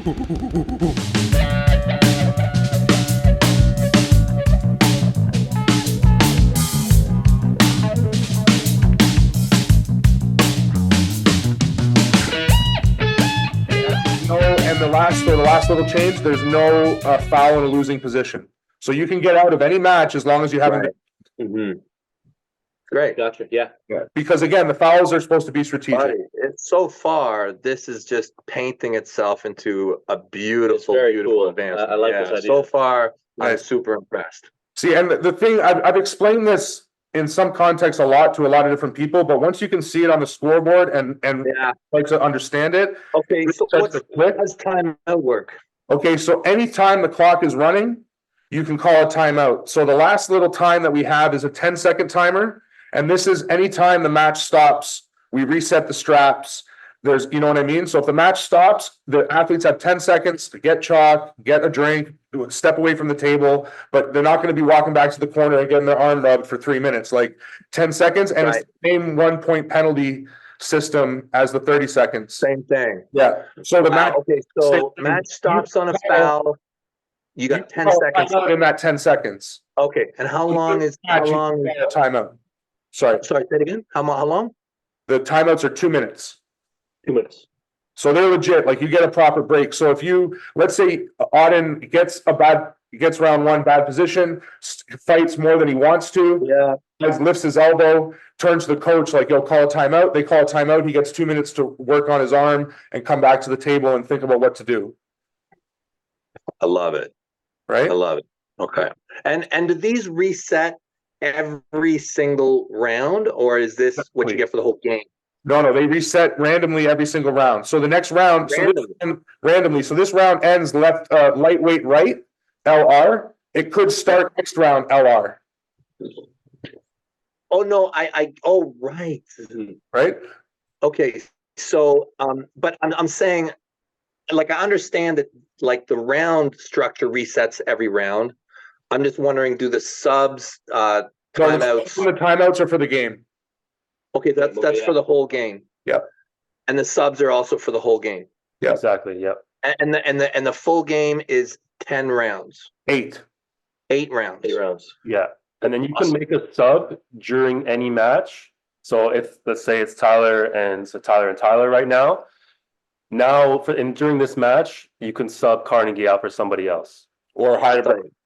The last little change, there's no foul in a losing position. So you can get out of any match as long as you haven't. Right. Mm-hmm. Great. Gotcha. Yeah. Because again, the fouls are supposed to be strategic. Buddy, it's so far, this is just painting itself into a beautiful, beautiful cool. advancement. I like this idea. So far, I'm Nice. super impressed. See, and the thing, I've explained this in some context a lot to a lot of different people, but once you can see it on the scoreboard and like to understand it. Okay, so how does timeout work? Okay, so anytime the clock is running, you can call a timeout. So the last little time that we have is a 10-second timer. And this is anytime the match stops, we reset the straps. There's, you know what I mean? So if the match stops, the athletes have 10 seconds to get chalk, get a drink, step away from the table, but they're not going to be walking back to the corner and getting their arm rubbed for 3 minutes, like 10 seconds. And it's the same 1-point penalty system as the 30 seconds. Same thing. Yeah. So the match. Okay, so match stops on a foul. You got 10 seconds in that 10 seconds. Okay, and how long is timeout? Sorry, say it again. How long? The timeouts are 2 minutes. 2 minutes. So they're legit. Like you get a proper break. So if you, let's say Auden gets round one, bad position, fights more than he wants to. Yeah. Lifts his elbow, turns to the coach like, "Yo, call a timeout." They call a timeout. He gets 2 minutes to work on his arm and come back to the table and think about what to do. I love it. Right? I love it. Okay. And do these reset every single round, or is this what you get for the whole game? No, they reset randomly every single round. So the next round, randomly. So this round ends lightweight right, LR. It could start next round, LR. Oh no, right. Right? Okay. So but I'm saying, like, I understand that, like, the round structure resets every round. I'm just wondering, do the subs timeouts? The timeouts are for the game. Okay, that's for the whole game. Yep. And the subs are also for the whole game. Yeah, exactly. Yep. And the full game is 10 rounds. 8 rounds. 8 rounds. Yeah. And then you can make a sub during any match. So if, let's say it's Tyler and Tyler right now. During this match, you can sub Carnegie out for somebody else. Or hire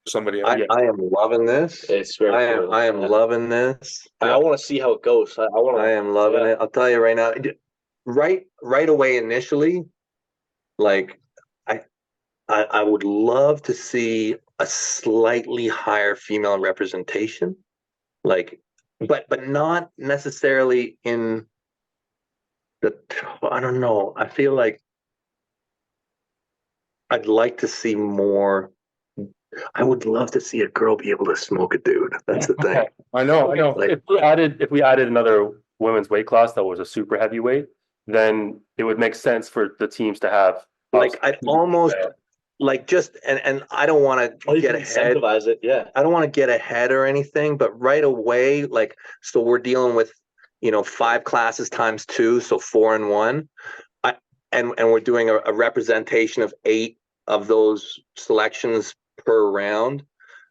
somebody else. I am loving this. It's very cool. I am loving this. I want to see how it goes. I am loving it. I'll tell you right now. Right away, initially, like, I would love to see a slightly higher female representation, like, but not necessarily in I don't know. I feel like I'd like to see more. I would love to see a girl be able to smoke a dude. That's the thing. I know. Like, if we added another women's weight class that was a super heavyweight, then it would make sense for the teams to have. Like, I'd almost like just and I don't want to get ahead. Incentivize it, yeah. I don't want to get ahead or anything, but right away, like, so we're dealing with 5 classes times 2, so 4 and 1, and we're doing a representation of 8 of those selections per round.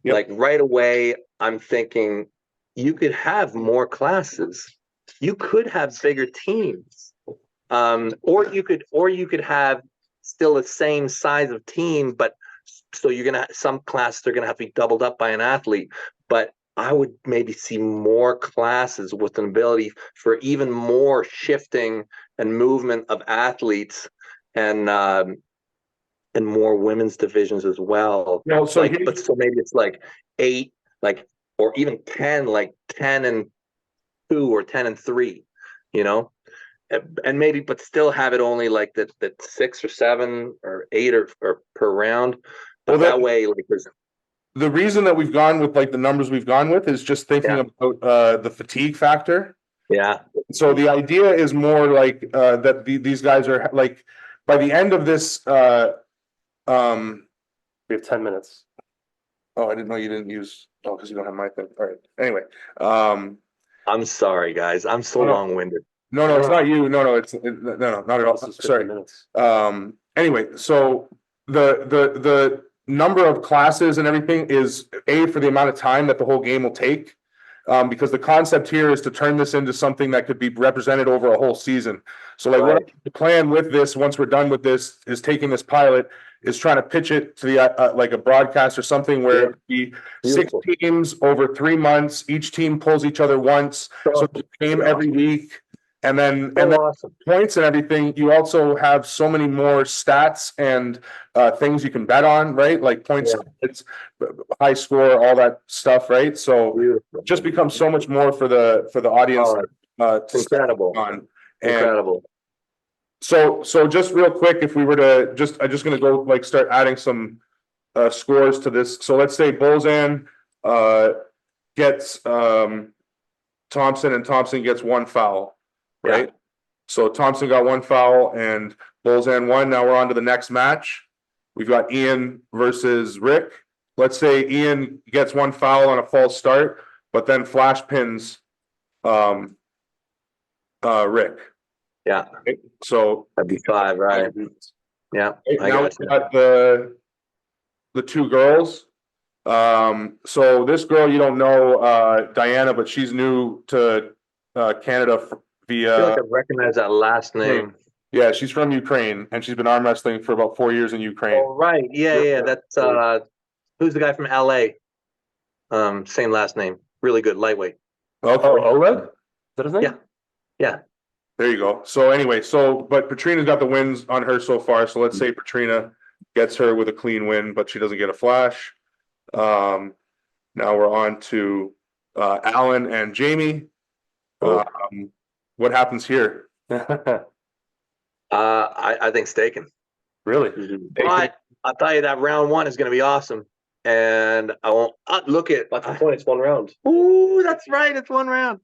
Yep. Like, right away, I'm thinking you could have more classes. You could have bigger teams, or you could have still the same size of team, but so you're gonna some classes are gonna have to be doubled up by an athlete. But I would maybe see more classes with an ability for even more shifting and movement of athletes, and more women's divisions as well. No, so maybe it's like 8, like, or even 10, like 10 and 2 or 10 and 3, and maybe, but still have it only like that 6 or 7 or 8 or per round. But that way, like, there's. The reason that we've gone with, like, the numbers we've gone with is just thinking about the fatigue factor. Yeah. So the idea is more like that these guys are, like, by the end of this. We have 10 minutes. Oh, I didn't know you didn't use. Oh, because you don't have my thing. All right. Anyway. I'm sorry, guys. I'm so long-winded. No, it's not you. No, not at all. Sorry. Minutes. anyway, so the number of classes and everything is for the amount of time that the whole game will take. Because the concept here is to turn this into something that could be represented over a whole season. So like what the plan with this, once we're done with this, is taking this pilot, is trying to pitch it to the like a broadcast or something where it'd be six Beautiful. teams over 3 months. Each team pulls each other once, so it's a game every week, and then Awesome. points and everything. You also have so many more stats and things you can bet on, right? Like points, it's high score, all that stuff, right? So Beautiful. just becomes so much more for the audience to Incredible. on. And Incredible. so just real quick, if we were to I'm just gonna go like start adding some scores to this. So let's say Bolzan gets Thompson, and Thompson gets 1 foul, right? So Thompson got 1 foul and Bolzan 1. Now we're on to the next match. We've got Ian versus Rick. Let's say Ian gets 1 foul on a false start, but then flash pins Rick. Yeah. So That'd be 5, right? Yeah. I now got we've you. got the 2 girls. So this girl, you don't know Diana, but she's new to Canada I feel via like I recognize that last name. yeah, she's from Ukraine and she's been arm wrestling for about 4 years in Ukraine. Oh, right. Yeah. That's who's the guy from LA? Same last name. Really good lightweight. Okay. Oleg? Is that his name? Yeah. Yeah. There you go. So anyway, but Petrina's got the wins on her so far. So let's say Petrina gets her with a clean win, but she doesn't get a flash. Now we're on to Alan and Jamie. What happens here? I think staking. Really? But I'll tell you that round 1 is going to be awesome. And I won't look at. That's the point. It's 1 round. Ooh, that's right. It's 1 round.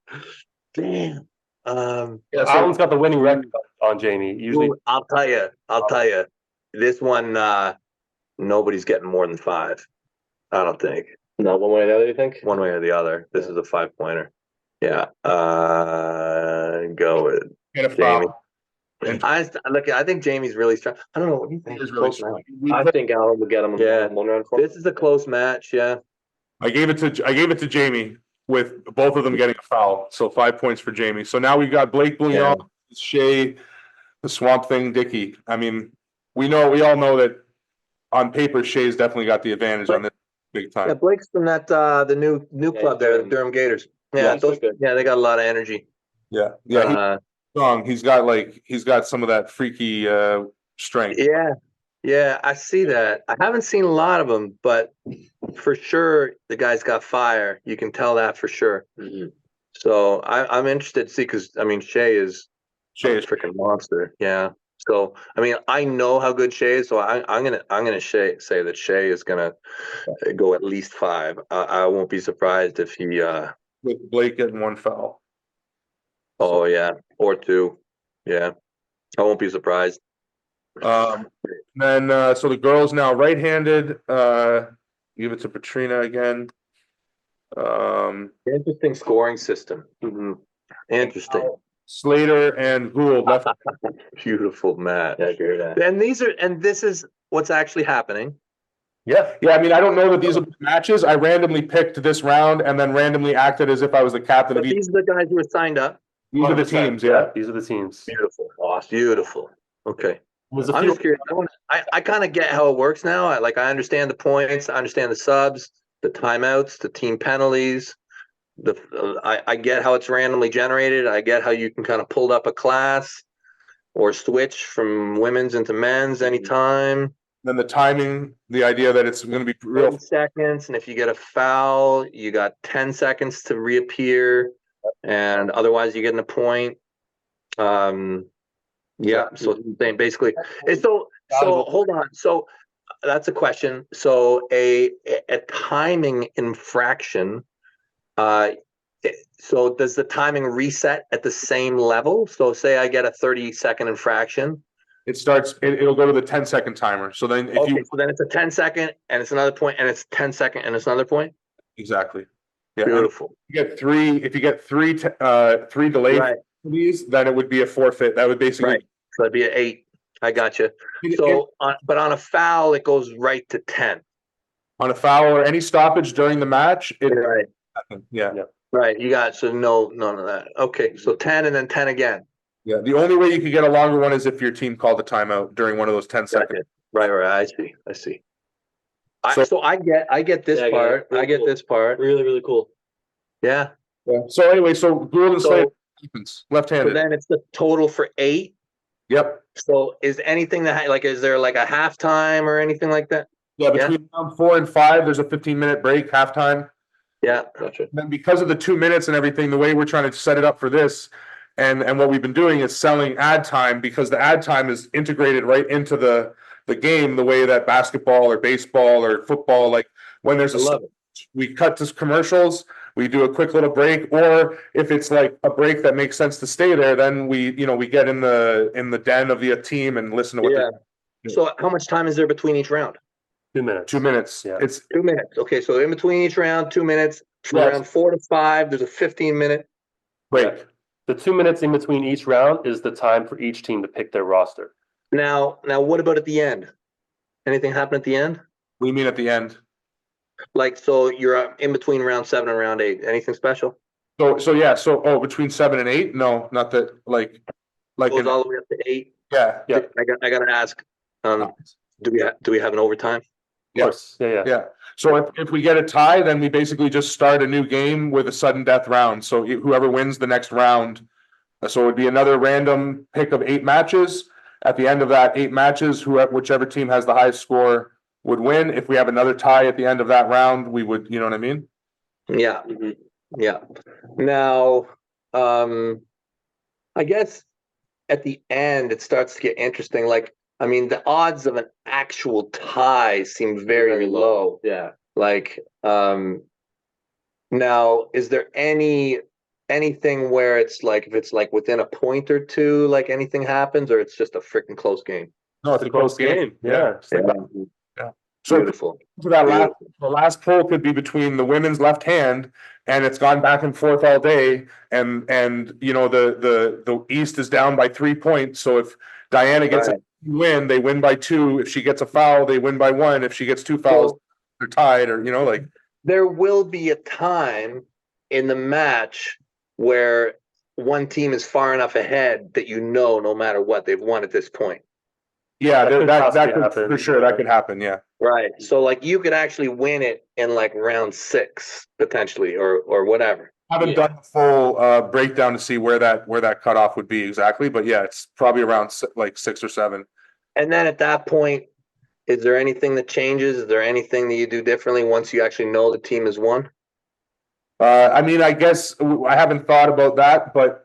Damn. Alan's got the winning record on Jamie. Usually, Ooh, I'll tell you. This one, nobody's getting more than 5. I don't think. No, one way or the other, you think? One way or the other. This is a 5-pointer. Yeah. Go with Get a Jamie. foul. I think Jamie's really strong. I don't know what do you think. He's really Close strong. round. I think Alan will get him Yeah. in 1 round. This is a close match. Yeah. I gave it to Jamie with both of them getting a foul. So 5 points for Jamie. So now we've got Blake Bouillon, Shea, the Swamp Thing, Dickey. I mean, we all know that on paper, Shea's definitely got the advantage on this big time. Yeah, Blake's from that the new club there, the Durham Gators. Yeah, they got a lot of energy. Yeah. He's strong. He's got some of that freaky strength. Yeah, I see that. I haven't seen a lot of them, but for sure the guy's got fire. You can tell that for sure. Mm-hmm. So I'm interested to see because I mean Shea is a freaking monster. Yeah. So I mean I know how good Shea is, so I'm gonna say that Shea is gonna go at least 5. I won't be surprised if he with Blake getting 1 foul. Oh yeah, or 2. Yeah, I won't be surprised. Then so the girls now right-handed. Give it to Petrina again. Interesting scoring system. Mm-hmm. Interesting. Slater and Gould left. Beautiful match. Yeah, I agree with that. And this is what's actually happening. Yeah. I mean, I don't know that these are matches. I randomly picked this round and then randomly acted as if I was the captain But of each. these are the guys who are signed up. These are the teams. Yeah. these are the teams. Beautiful. Awesome. Beautiful. Okay. There's a I'm few. just curious. I kind of get how it works now. I understand the points. I understand the subs, the timeouts, the team penalties. I get how it's randomly generated. I get how you can kind of pull up a class or switch from women's into men's anytime. Then the timing, the idea that it's going to be 30 real. seconds, and if you get a foul, you got 10 seconds to reappear, and otherwise you get a point. Yeah, so it's the same basically. And so hold on. So that's a question. So a timing infraction. So does the timing reset at the same level? So say I get a 30-second infraction. It'll go to the 10-second timer. So then So then it's a 10-second and it's another point, and it's 10-second and it's another point. Exactly. Yeah. Beautiful. If you get three delay Right. these, then it would be a forfeit. That would basically Right. So that'd be an 8. I got you. It- So, but on a foul, it goes right to 10. On a foul or any stoppage during the match, Right. yeah. Yeah. Right. You got, so no, none of that. Okay. So 10 and then 10 again. Yeah, the only way you could get a longer one is if your team called a timeout during one of those 10 seconds. Gotcha. Right. I see. So- So I get this Yeah, I get it. part. Really I get cool. this part. Really, really cool. Yeah. Yeah. So anyway, so Gould and Slater, So, so left-handed. then it's the total for 8. Yep. So is anything that like, is there like a halftime or anything like that? Yeah, between round 4 and 5, there's a 15-minute break, halftime. Yeah. Gotcha. Then because of the 2 minutes and everything, the way we're trying to set it up for this, and what we've been doing is selling ad time, because the ad time is integrated right into the game, the way that basketball or baseball or football, like when there's I love it. we cut to commercials, we do a quick little break, or if it's like a break that makes sense to stay there, then we get in the den of the team and listen to what Yeah. So how much time is there between each round? 2 minutes. 2 minutes. Yeah. It's 2 minutes. Okay. So in between each round, 2 minutes. From Yes. round 4 to 5, there's a 15-minute. break. The 2 minutes in between each round is the time for each team to pick their roster. Now, what about at the end? Anything happen at the end? We mean at the end. Like, so you're in between round 7 and round 8. Anything special? So yeah, between 7 and 8, no, not that like Goes in, all the way up to 8. yeah, Yeah. I got to ask. Do we have an overtime? Of Yeah. course. Yeah. yeah. So if we get a tie, then we basically just start a new game with a sudden death round. So whoever wins the next round, so it would be another random pick of 8 matches. At the end of that 8 matches, whichever team has the highest score would win. If we have another tie at the end of that round, we would, you know what I mean? Yeah. Mhm. Yeah. Now, I guess at the end it starts to get interesting. Like, I mean, the odds of an actual tie seem very low. Yeah. Like, now, is there anything where it's like, if it's like within a point or two, like anything happens, or it's just a freaking close game? No, it's a close game. Yeah. Just like Yeah. So Beautiful. to that the last poll could be between the women's left hand, and it's gone back and forth all day, and the East is down by 3 points. So if Diana gets Right. a win, they win by 2. If she gets a foul, they win by 1. If she gets 2 fouls, they're tied, or like. There will be a time in the match where one team is far enough ahead that no matter what, they've won at this point. Yeah, That could that possibly could happen, for sure. That yeah. could happen. Yeah. Right. So like you could actually win it in like round 6 potentially, or whatever. Haven't Yeah. done the full breakdown to see where that cutoff would be exactly, but yeah, it's probably around like 6 or 7. And then at that point, is there anything that changes? Is there anything that you do differently once you actually know the team has won? I mean, I guess I haven't thought about that, but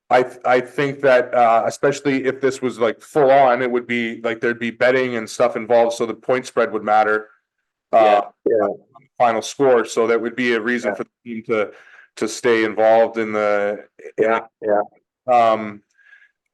I think that especially if this was like full on, it would be like there'd be betting and stuff involved, so the point spread would matter. Yeah. Final score, so that would be a reason for the team to stay involved in the.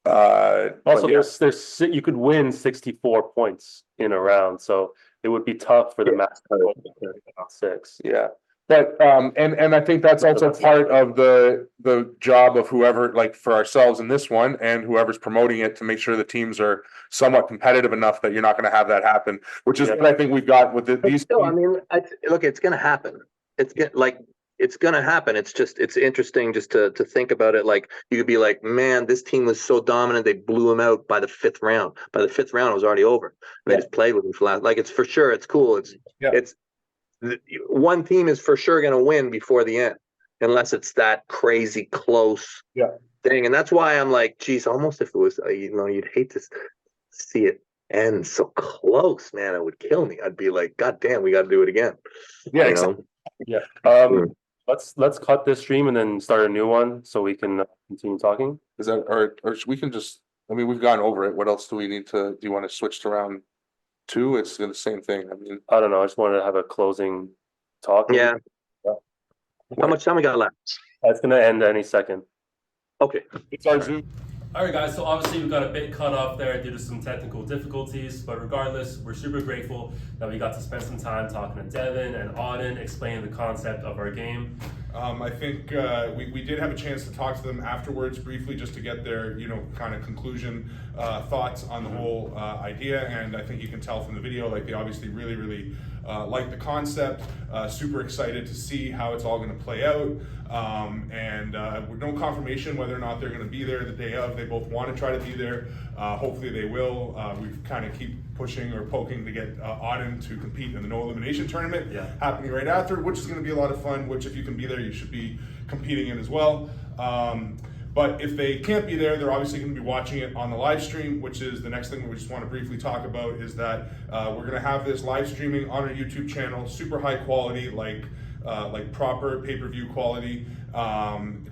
Also, But yeah. there's you could win 64 points in a round, so it would be tough for the match to go to 6. Yeah. But and I think that's also part of the job of whoever, like for ourselves in this one, and whoever's promoting it, to make sure the teams are somewhat competitive enough that you're not going to have that happen, which is what I think we've got with these. Still, I mean, look, it's going to happen. It's going to happen. It's interesting just to think about it. Like, you could be like, man, this team was so dominant, they blew them out by the 5th round. By the 5th round, it was already over. They just played with them for last. Like, it's for sure. It's cool. It's one team is for sure going to win before the end, unless it's that crazy close thing. And that's why I'm like, geez, almost if it was, you'd hate to see it end so close, man. It would kill me. I'd be like, God damn, we got to do it again. Yeah, you know? Yeah. Let's cut this stream and then start a new one so we can continue talking. Is that or we can just? I mean, we've gone over it. What else do we need to? Do you want to switch to round 2? It's the same thing. I mean, I don't know. I just wanted to have a closing talk. Yeah. How much time we got left? It's gonna end any second. Okay. it's our Zoom. Alright guys, so obviously we got a bit cut off there due to some technical difficulties, but regardless, we're super grateful that we got to spend some time talking to Devin and Auden, explaining the concept of our game. I think we did have a chance to talk to them afterwards briefly just to get their, kind of conclusion thoughts on the whole idea. And I think you can tell from the video, like they obviously really like the concept, super excited to see how it's all going to play out. And with no confirmation whether or not they're going to be there the day of. They both want to try to be there. Hopefully they will. We kind of keep pushing or poking to get Auden to compete in the no elimination tournament happening right after, which is going to be a lot of fun, which if you can be there, you should be competing in as well. But if they can't be there, they're obviously going to be watching it on the live stream, which is the next thing we just want to briefly talk about is that we're going to have this live streaming on our YouTube channel, super high quality, like proper pay-per-view quality,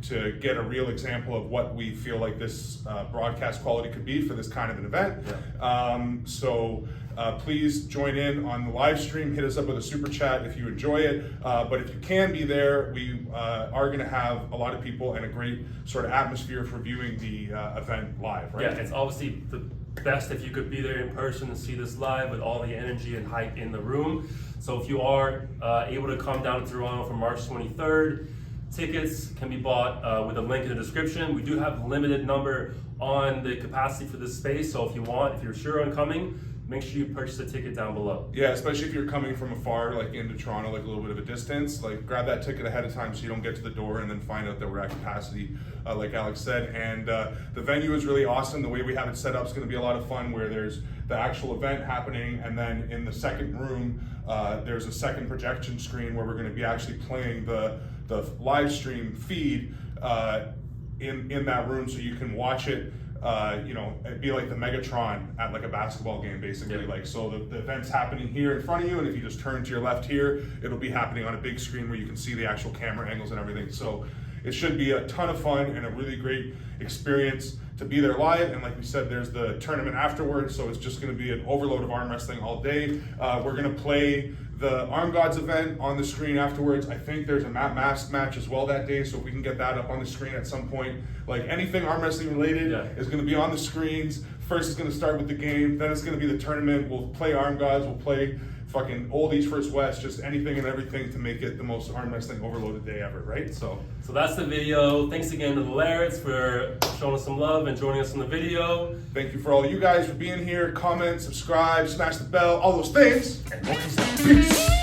to get a real example of what we feel like this broadcast quality could be for this kind of an event. So please join in on the live stream, hit us up with a super chat if you enjoy it. But if you can be there, we are going to have a lot of people and a great sort of atmosphere for viewing the event live, right? Yeah, it's obviously the best if you could be there in person and see this live with all the energy and hype in the room. So if you are able to come down to Toronto for March 23rd, tickets can be bought with a link in the description. We do have a limited number on the capacity for this space, so if you're sure on coming, make sure you purchase a ticket down below. Yeah, especially if you're coming from afar, like into Toronto, like a little bit of a distance, like grab that ticket ahead of time so you don't get to the door and then find out that we're at capacity, like Alex said. And the venue is really awesome. The way we have it set up is going to be a lot of fun, where there's the actual event happening, and then in the second room, there's a second projection screen where we're going to be actually playing the live stream feed in that room, so you can watch it. It'd be like the Megatron at like a basketball game, basically. Yeah. Like, so the event's happening here in front of you, and if you just turn to your left here, it'll be happening on a big screen where you can see the actual camera angles and everything. So it should be a ton of fun and a really great experience to be there live. And like we said, there's the tournament afterwards, so it's just going to be an overload of arm wrestling all day. We're going to play the Arm Gods event on the screen afterwards. I think there's a mask match as well that day, so if we can get that up on the screen at some point. Like anything arm wrestling related is going to be on the screens. First it's going to start with the game, then it's going to be the tournament. We'll play Arm Gods, we'll play fucking Old East vs West, just anything and everything to make it the most arm wrestling overloaded day ever, right? So that's the video. Thanks again to the Larratt'S for showing us some love and joining us in the video. thank you for all you guys for being here. Comment, subscribe, smash the bell, all those things. Peace.